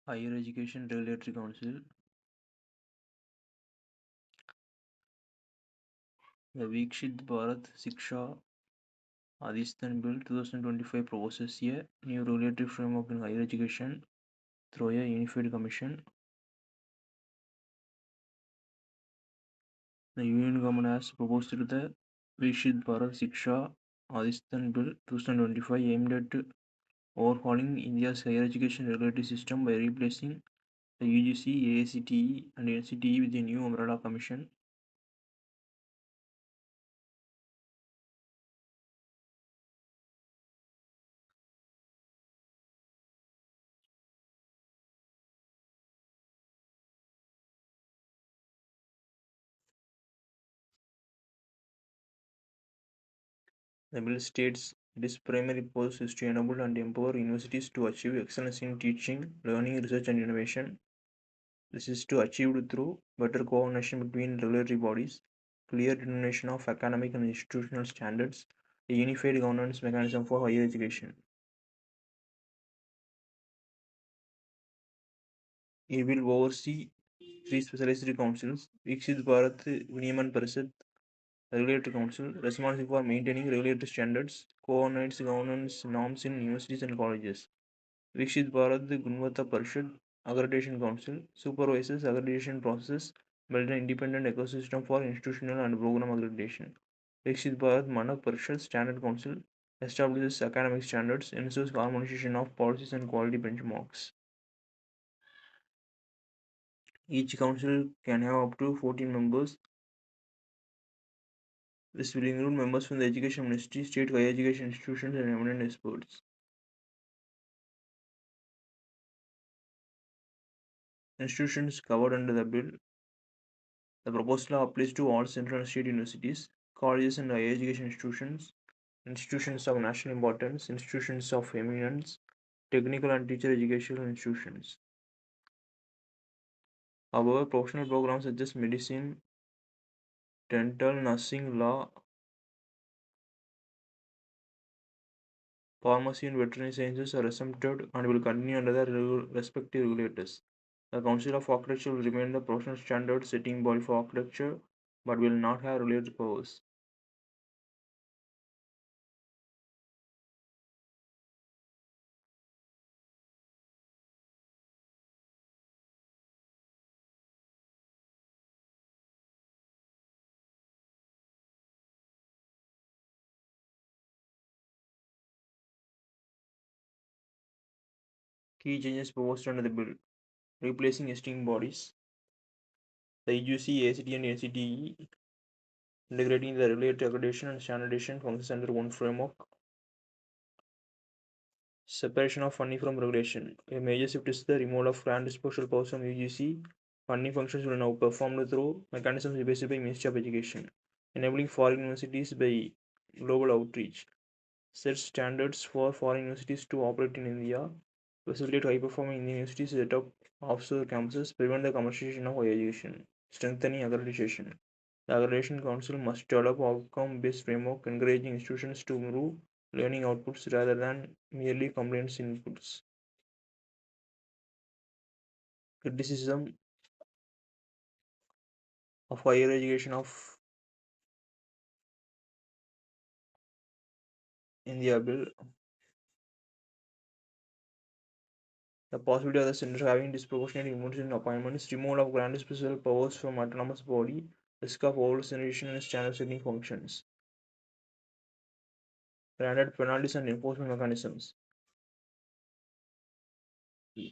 Higher Education Regulatory Council, the Viksit Bharat Shiksha Adhikshan Bill 2025 proposes a new regulatory framework in higher education through a unified commission. The Union government has proposed the Viksit Bharat Shiksha Adhikshan Bill 2025 aimed at overhauling India's higher education regulatory system by replacing the UGC, AICTE, and NCTE with a new umbrella commission. The bill states its primary purpose is to enable and empower universities to achieve excellence in teaching, learning, research, and innovation. This is to achieved through better coordination between regulatory bodies, clear determination of academic and institutional standards, a unified governance mechanism for higher education. It will oversee three specialized councils: Viksit Bharat Viniyaman Parishad, Regulatory Council, responsible for maintaining regulatory standards, coordinates governance norms in universities and colleges. Viksit Bharat Gunvata Parishad Accreditation Council supervises accreditation process, build an independent ecosystem for institutional and program accreditation. Viksit Bharat Manak Parishad Standard Council establishes academic standards, ensures harmonization of policies and quality benchmarks. Each council can have up to 14 members. This will include members from the Education Ministry, state higher education institutions, and eminent experts. Institutions covered under the bill. The proposed law applies to all central and state universities, colleges and higher education institutions, institutions of national importance, institutions of eminence, technical and teacher educational institutions. However, professional programs such as medicine, dental, nursing, law, pharmacy, and veterinary sciences are exempted and will continue under their respective regulators. The Council of Architecture will remain the professional standard setting body for architecture but will not have regulatory powers. Key changes proposed under the bill: replacing existing bodies, the UGC, ACT, and NCTE, integrating the regulatory accreditation and standardization functions under one framework, separation of funding from regulation. A major shift is the removal of grant disposal powers from UGC. Funding functions will now performed through mechanisms based by Ministry of Education, enabling foreign universities by global outreach, set standards for foreign universities to operate in India, facilitate high-performing Indian universities set up offshore campuses, prevent the commercialization of higher education, strengthening accreditation. The Accreditation Council must develop outcome-based framework encouraging institutions to improve learning outputs rather than merely compliance inputs. Criticism of higher education of India bill. The possibility of the center having disproportionate influence in appointments, removal of grand special powers from autonomous body, risk of overgeneration and standard setting functions, granted penalties and enforcement mechanisms.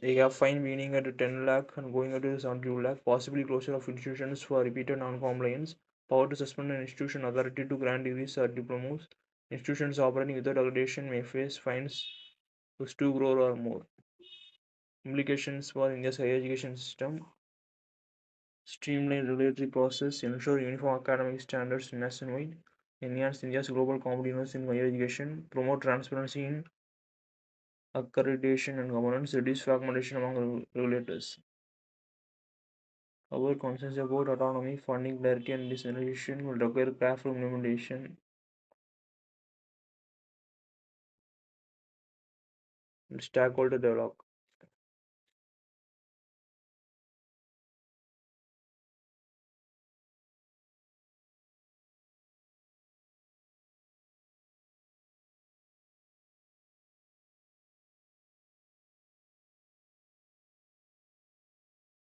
They have fine beginning at 10 lakh and going up to 72 lakh, possibly closure of institutions for repeated non-compliance, power to suspend an institution, authority to grant degrees or diplomas. Institutions operating without accreditation may face fines to 2 crore or more. Implications for India's higher education system: streamline regulatory process, ensure uniform academic standards nationwide, enhance India's global competitiveness in higher education, promote transparency in accreditation and governance, reduce fragmentation among regulators. Our concerns about autonomy, funding clarity, and decentralization will require careful implementation and stakeholder dialogue.